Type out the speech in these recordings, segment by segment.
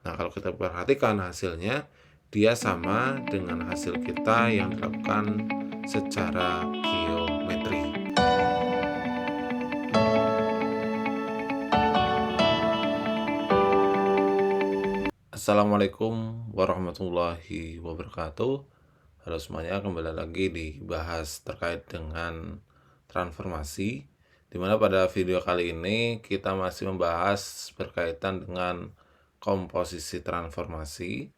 Nah, kalau kita perhatikan hasilnya, dia sama dengan hasil kita yang dilakukan secara geometri. Assalamualaikum warahmatullahi wabarakatuh. Halo semuanya, kembali lagi dibahas terkait dengan transformasi, dimana pada video kali ini kita masih membahas berkaitan dengan komposisi transformasi.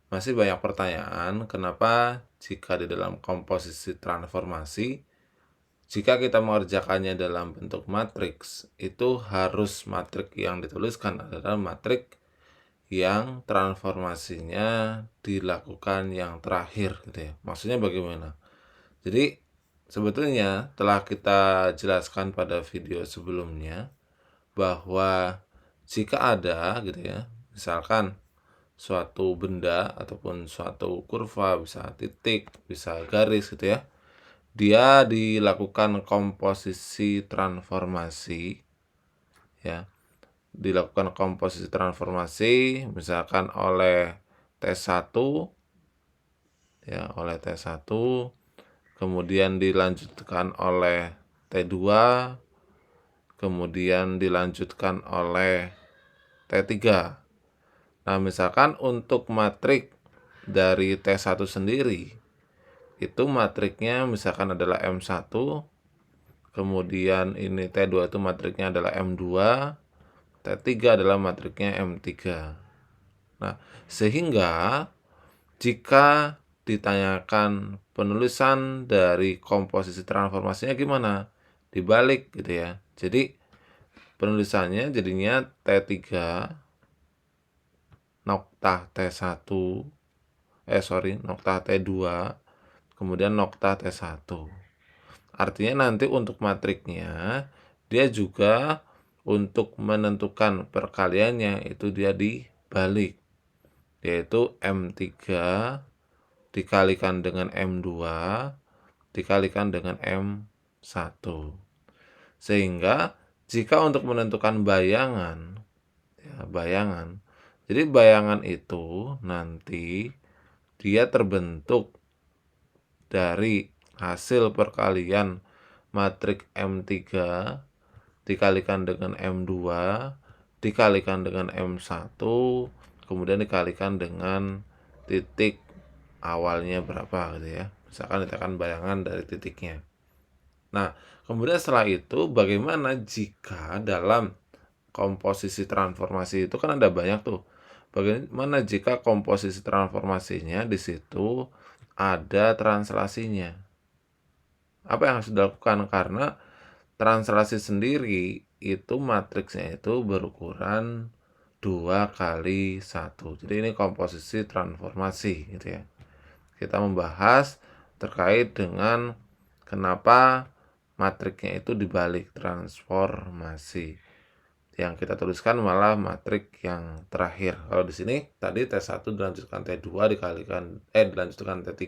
Masih banyak pertanyaan, kenapa jika di dalam komposisi transformasi, jika kita mengerjakannya dalam bentuk matriks, itu harus matrik yang dituliskan adalah matrik yang transformasinya dilakukan yang terakhir gitu ya. Maksudnya bagaimana? Jadi sebetulnya telah kita jelaskan pada video sebelumnya bahwa jika ada gitu ya, misalkan suatu benda ataupun suatu kurva, bisa titik, bisa garis gitu ya, dia dilakukan komposisi transformasi ya. Dilakukan komposisi transformasi misalkan oleh T1 ya, oleh T1, kemudian dilanjutkan oleh T2, kemudian dilanjutkan oleh T3. Nah, misalkan untuk matrik dari T1 sendiri, itu matriknya misalkan adalah M1, kemudian ini T2 itu matriknya adalah M2, T3 adalah matriknya M3. Nah, sehingga jika ditanyakan penulisan dari komposisi transformasinya gimana? Dibalik gitu ya. Jadi penulisannya jadinya T3 noktah T1 noktah T2 kemudian noktah T1. Artinya nanti untuk matriknya dia juga untuk menentukan perkaliannya itu dia dibalik, yaitu M3 dikalikan dengan M2 dikalikan dengan M1. Sehingga jika untuk menentukan bayangan ya, jadi bayangan itu nanti dia terbentuk dari hasil perkalian matrik M3 dikalikan dengan M2 dikalikan dengan M1 kemudian dikalikan dengan titik awalnya berapa gitu ya. Misalkan ditekan bayangan dari titiknya. Nah, kemudian setelah itu bagaimana jika dalam komposisi transformasi itu kan ada banyak tuh. Bagaimana jika komposisi transformasinya di situ ada translasinya? Apa yang harus dilakukan? Karena translasi sendiri itu matriksnya itu berukuran 2 kali 1. Jadi ini komposisi transformasi gitu ya. Kita membahas terkait dengan kenapa matriknya itu dibalik transformasi. Yang kita tuliskan malah matrik yang terakhir. Kalau di sini tadi T1 dilanjutkan T2 dilanjutkan T3,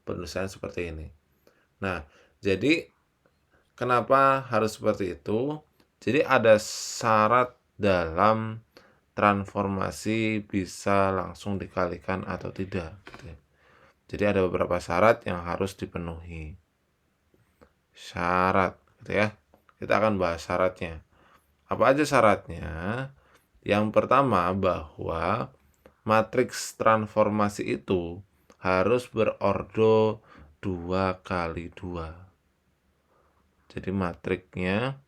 penulisannya seperti ini. Nah, jadi kenapa harus seperti itu? Jadi ada syarat dalam transformasi bisa langsung dikalikan atau tidak gitu ya. Jadi ada beberapa syarat yang harus dipenuhi. Syarat gitu ya. Kita akan bahas syaratnya. Apa aja syaratnya? Yang pertama bahwa matriks transformasi itu harus berordo 2 kali 2. Jadi matriknya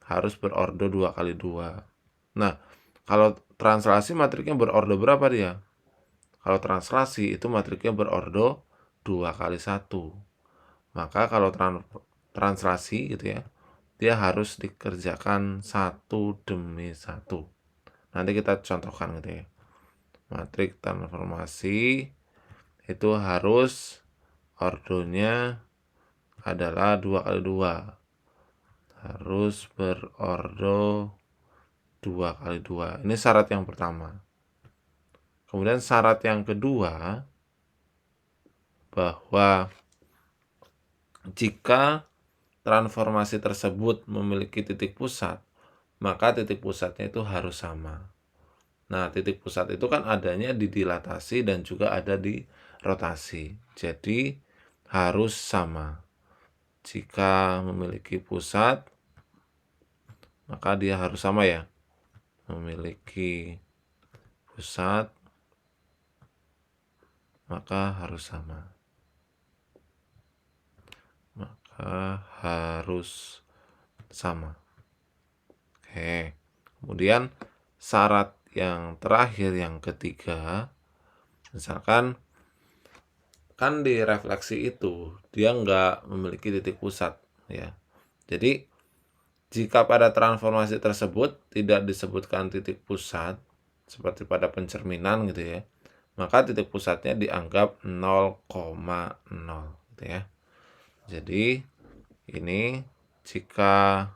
harus berordo 2 kali 2. Nah, kalau translasi matriknya berordo berapa dia? Kalau translasi itu matriknya berordo 2 kali 1. Maka kalau translasi gitu ya, dia harus dikerjakan satu demi satu. Nanti kita contohkan gitu ya. Matrik transformasi itu harus ordonya adalah 2 kali 2. Harus berordo 2 kali 2. Ini syarat yang pertama. Kemudian syarat yang kedua, bahwa jika transformasi tersebut memiliki titik pusat, maka titik pusatnya itu harus sama. Nah, titik pusat itu kan adanya di dilatasi dan juga ada di rotasi. Jadi harus sama. Jika memiliki pusat, maka dia harus sama ya. Memiliki pusat, maka harus sama. Maka harus sama. Oke. Kemudian syarat yang terakhir, yang ketiga, misalkan kan di refleksi itu dia nggak memiliki titik pusat ya. Jadi jika pada transformasi tersebut tidak disebutkan titik pusat seperti pada pencerminan gitu ya, maka titik pusatnya dianggap 0,0 gitu ya. Jadi ini jika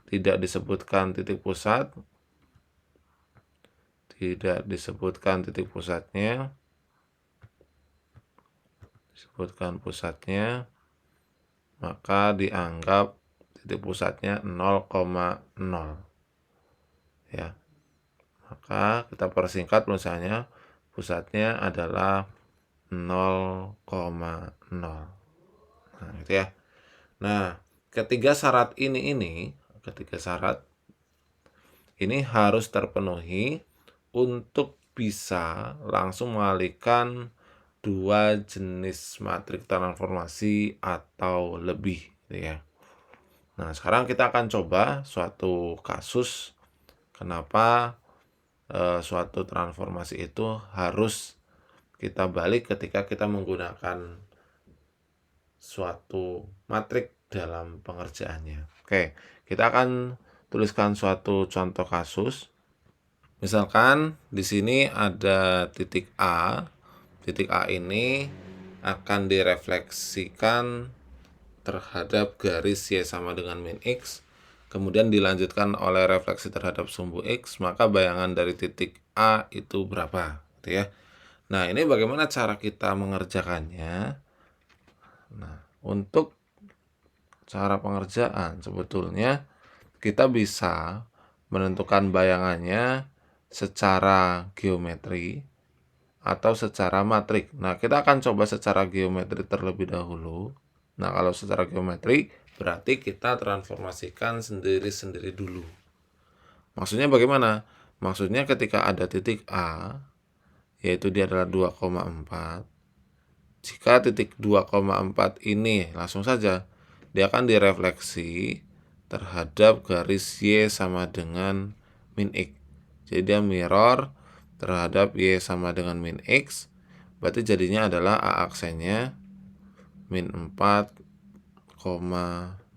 tidak disebutkan titik pusatnya, maka dianggap titik pusatnya 0,0 ya. Maka kita persingkat misalnya pusatnya adalah 0,0. Nah, gitu ya. Nah, ketiga syarat ini harus terpenuhi untuk bisa langsung mengalihkan dua jenis matrik transformasi atau lebih gitu ya. Nah, sekarang kita akan coba suatu kasus kenapa suatu transformasi itu harus kita balik ketika kita menggunakan suatu matrik dalam pengerjaannya. Oke, kita akan tuliskan suatu contoh kasus. Misalkan di sini ada titik A. Titik A ini akan direfleksikan terhadap garis Y sama dengan min X, kemudian dilanjutkan oleh refleksi terhadap sumbu X, maka bayangan dari titik A itu berapa, gitu ya. Nah, ini bagaimana cara kita mengerjakannya? Nah, untuk cara pengerjaan sebetulnya kita bisa menentukan bayangannya secara geometri atau secara matrik. Nah, kita akan coba secara geometri terlebih dahulu. Nah, kalau secara geometri berarti kita transformasikan sendiri-sendiri dulu. Maksudnya bagaimana? Maksudnya ketika ada titik A, yaitu dia adalah 2,4. Jika titik 2,4 ini langsung saja dia akan direfleksi terhadap garis Y sama dengan min X. Jadi dia mirror terhadap Y sama dengan min X. Berarti jadinya adalah A aksennya min 4,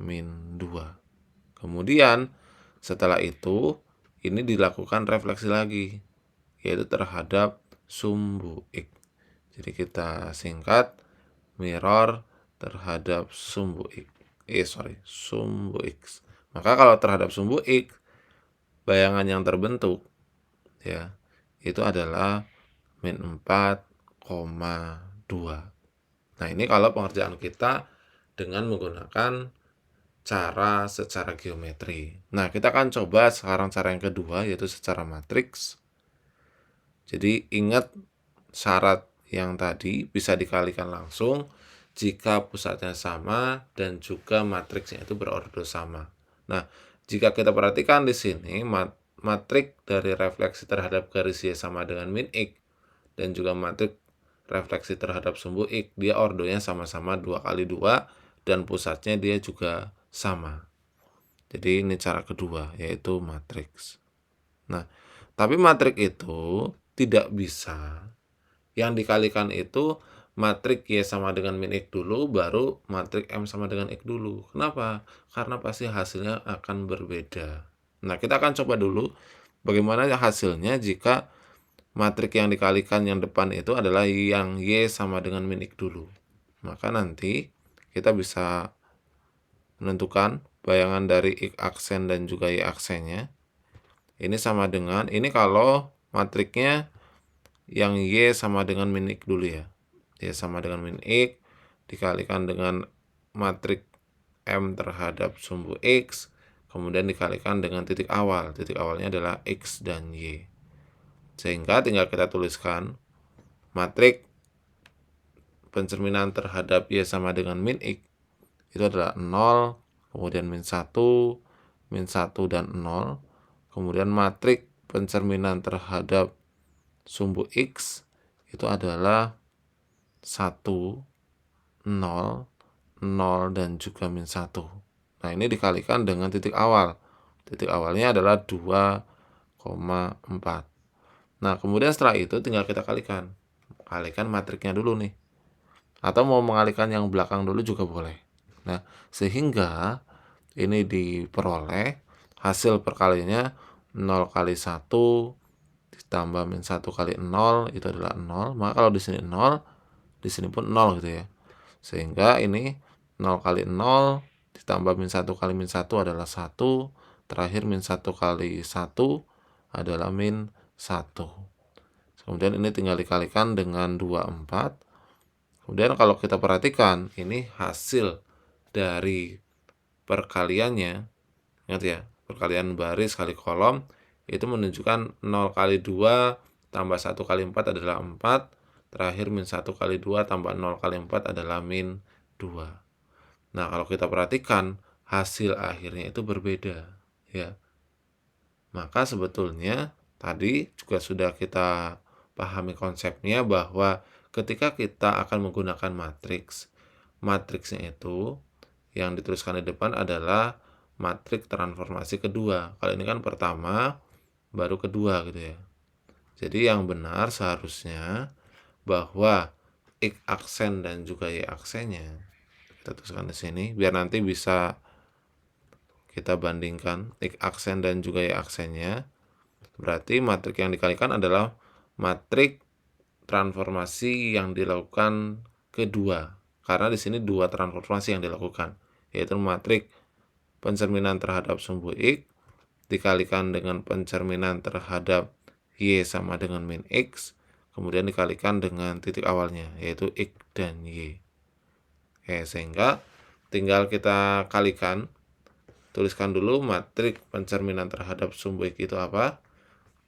min 2. Kemudian setelah itu ini dilakukan refleksi lagi, yaitu terhadap sumbu X. Jadi kita singkat mirror terhadap sumbu X. Maka kalau terhadap sumbu X, bayangan yang terbentuk ya itu adalah min 4,2. Nah, ini kalau pengerjaan kita dengan menggunakan cara secara geometri. Nah, kita akan coba sekarang cara yang kedua, yaitu secara matriks. Jadi ingat syarat yang tadi bisa dikalikan langsung jika pusatnya sama dan juga matriksnya itu berordo sama. Nah, jika kita perhatikan di sini matrik dari refleksi terhadap garis Y sama dengan min X dan juga matrik refleksi terhadap sumbu X, dia ordonya sama-sama 2 kali 2 dan pusatnya dia juga sama. Jadi ini cara kedua, yaitu matriks. Nah, tapi matrik itu tidak bisa yang dikalikan itu matrik Y sama dengan min X dulu, baru matrik M sama dengan X dulu. Kenapa? Karena pasti hasilnya akan berbeda. Nah, kita akan coba dulu bagaimana hasilnya jika matrik yang dikalikan yang depan itu adalah yang Y sama dengan min X dulu. Maka nanti kita bisa menentukan bayangan dari X aksen dan juga Y aksennya. Ini sama dengan, ini kalau matriknya yang Y sama dengan min X dulu ya. Y sama dengan min X dikalikan dengan matrik M terhadap sumbu X. kemudian dikalikan dengan titik awal. Titik awalnya adalah X dan Y. Sehingga tinggal kita tuliskan matriks pencerminan terhadap Y sama dengan min X itu adalah 0, kemudian min 1, dan 0. Kemudian matriks pencerminan terhadap sumbu X itu adalah 1, 0, 0, dan juga min 1. Nah, ini dikalikan dengan titik awal. Titik awalnya adalah 2,4. Nah, kemudian setelah itu tinggal kita kalikan. Kalikan matriksnya dulu nih. Atau mau mengalihkan yang belakang dulu juga boleh. Nah, sehingga ini diperoleh hasil perkaliannya 0 kali 1 ditambah min 1 kali 0 itu adalah 0. Maka kalau di sini 0, di sini pun 0 gitu ya. Sehingga ini 0 kali 0 ditambah min 1 kali min 1 adalah 1. Terakhir min 1 kali 1 adalah min 1. Kemudian ini tinggal dikalikan dengan 24. Kemudian kalau kita perhatikan, ini hasil dari perkaliannya, ingat ya, perkalian baris kali kolom, itu menunjukkan 0 kali 2 tambah 1 kali 4 adalah 4, terakhir min 1 kali 2 tambah 0 kali 4 adalah min 2. Nah, kalau kita perhatikan, hasil akhirnya itu berbeda, ya. Maka sebetulnya tadi juga sudah kita pahami konsepnya bahwa ketika kita akan menggunakan matriksnya itu yang dituliskan di depan adalah matriks transformasi kedua. Kalau ini kan pertama, baru kedua gitu ya. Jadi yang benar seharusnya bahwa X aksen dan juga Y aksennya kita tuliskan di sini biar nanti bisa kita bandingkan X aksen dan juga Y aksennya. Berarti matriks yang dikalikan adalah matriks transformasi yang dilakukan kedua. Karena di sini dua transformasi yang dilakukan, yaitu matriks pencerminan terhadap sumbu X dikalikan dengan pencerminan terhadap Y sama dengan min X, kemudian dikalikan dengan titik awalnya, yaitu X dan Y. Oke, sehingga tinggal kita kalikan. Tuliskan dulu matriks pencerminan terhadap sumbu X itu apa?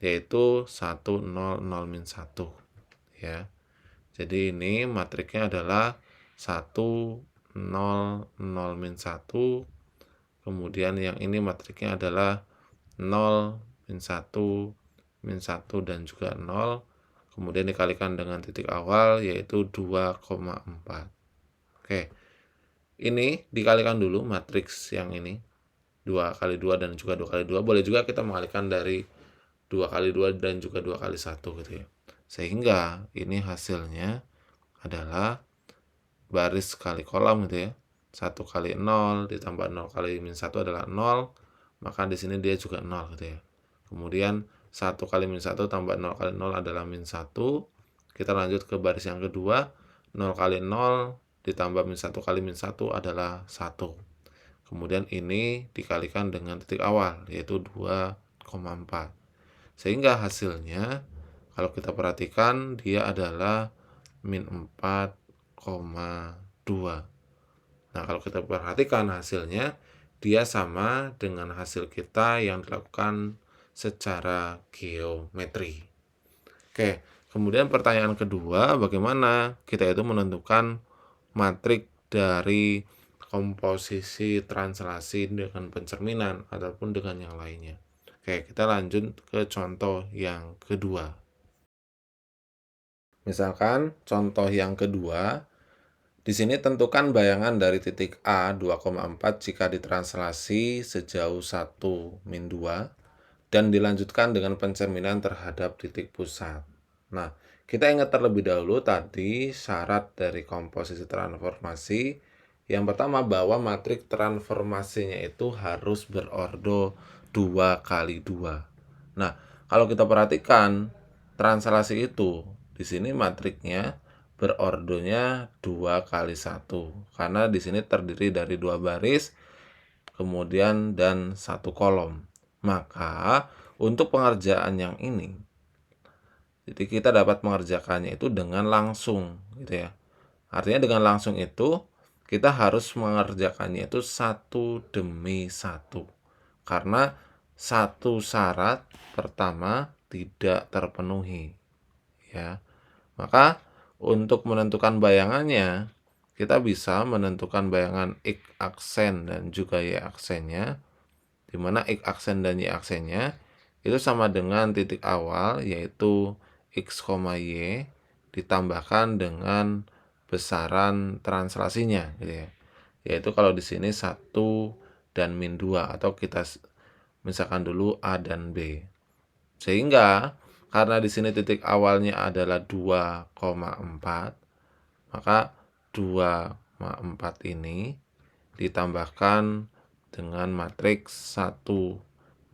Yaitu 1, 0, 0, min 1. Ya. Jadi ini matriksnya adalah 1, 0, 0, min 1. Kemudian yang ini matriksnya adalah 0, min 1, min 1, dan juga 0. Kemudian dikalikan dengan titik awal yaitu 2,4. Oke. Ini dikalikan dulu matriks yang ini. 2 kali 2 dan juga 2 kali 2. Boleh juga kita mengalihkan dari 2 kali 2 dan juga 2 kali 1 gitu ya. Sehingga ini hasilnya adalah baris kali kolom gitu ya. 1 kali 0 ditambah 0 kali min 1 adalah 0. Maka di sini dia juga 0 gitu ya. Kemudian 1 kali min 1 tambah 0 kali 0 adalah min 1. Kita lanjut ke baris yang kedua. 0 kali 0 ditambah min 1 kali min 1 adalah 1. Kemudian ini dikalikan dengan titik awal, yaitu 2,4. Sehingga hasilnya, kalau kita perhatikan, dia adalah min 4,2. Nah, kalau kita perhatikan hasilnya, dia sama dengan hasil kita yang dilakukan secara geometri. Oke, kemudian pertanyaan kedua, bagaimana kita itu menentukan matriks dari komposisi translasi dengan pencerminan ataupun dengan yang lainnya. Oke, kita lanjut ke contoh yang kedua. Misalkan contoh yang kedua, di sini tentukan bayangan dari titik A 2,4 jika ditranslasi sejauh 1 min 2 dan dilanjutkan dengan pencerminan terhadap titik pusat. Nah, kita ingat terlebih dahulu tadi syarat dari komposisi transformasi. Yang pertama bahwa matriks transformasinya itu harus berordo 2 kali 2. Nah, kalau kita perhatikan translasi itu, di sini matriksnya berordonya 2 kali 1. Karena di sini terdiri dari 2 baris, kemudian dan 1 kolom. Maka, untuk pengerjaan yang ini, jadi kita dapat mengerjakannya itu dengan langsung, gitu ya. Artinya dengan langsung itu, kita harus mengerjakannya itu satu demi satu. karena satu syarat pertama tidak terpenuhi, ya. Maka untuk menentukan bayangannya, kita bisa menentukan bayangan X aksen dan juga Y aksennya, di mana X aksen dan Y aksennya itu sama dengan titik awal, yaitu X, Y ditambahkan dengan besaran translasinya, gitu ya. Yaitu kalau di sini 1 dan min 2, atau kita misalkan dulu A dan B. Sehingga karena di sini titik awalnya adalah 2,4, maka 2,4 ini ditambahkan dengan matriks 1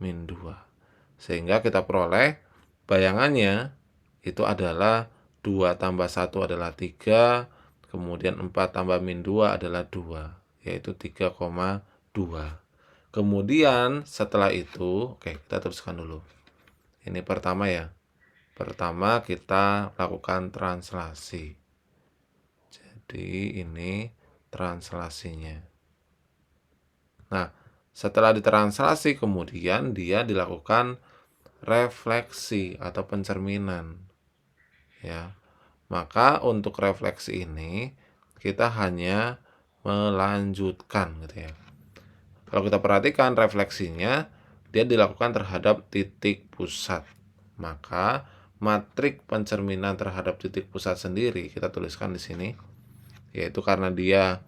min 2. Sehingga kita peroleh bayangannya itu adalah 2 tambah 1 adalah 3, kemudian 4 tambah min 2 adalah 2, yaitu 3,2. Kemudian setelah itu, oke, kita teruskan dulu. Ini pertama ya. Pertama kita lakukan translasi. Jadi ini translasinya. Nah, setelah ditranslasi kemudian dia dilakukan refleksi atau pencerminan. Ya. Maka untuk refleksi ini kita hanya melanjutkan, gitu ya. Kalau kita perhatikan refleksinya, dia dilakukan terhadap titik pusat. Maka matrik pencerminan terhadap titik pusat sendiri kita tuliskan di sini, yaitu karena dia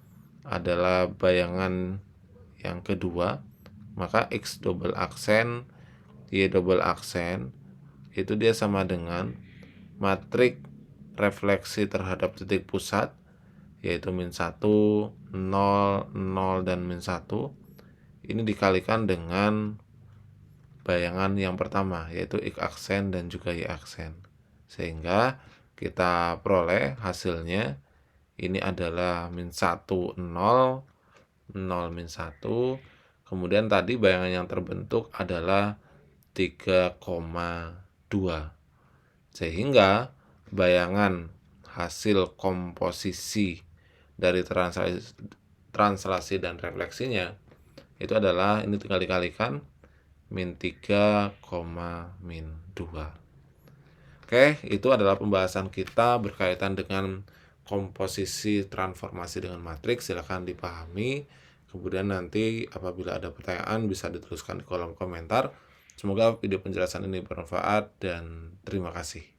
adalah bayangan yang kedua, maka X double aksen, Y double aksen itu dia sama dengan matrik refleksi terhadap titik pusat, yaitu min 1, 0, 0, dan min 1. Ini dikalikan dengan bayangan yang pertama, yaitu X aksen dan juga Y aksen. Sehingga kita peroleh hasilnya ini adalah min 1, 0, 0, min 1. Kemudian tadi bayangan yang terbentuk adalah 3,2. Sehingga bayangan hasil komposisi dari translasi dan refleksinya itu adalah, ini tinggal dikalikan, min 3, min 2. Oke, itu adalah pembahasan kita berkaitan dengan komposisi transformasi dengan matriks. Silakan dipahami. Kemudian nanti apabila ada pertanyaan bisa dituliskan di kolom komentar. Semoga video penjelasan ini bermanfaat dan terima kasih.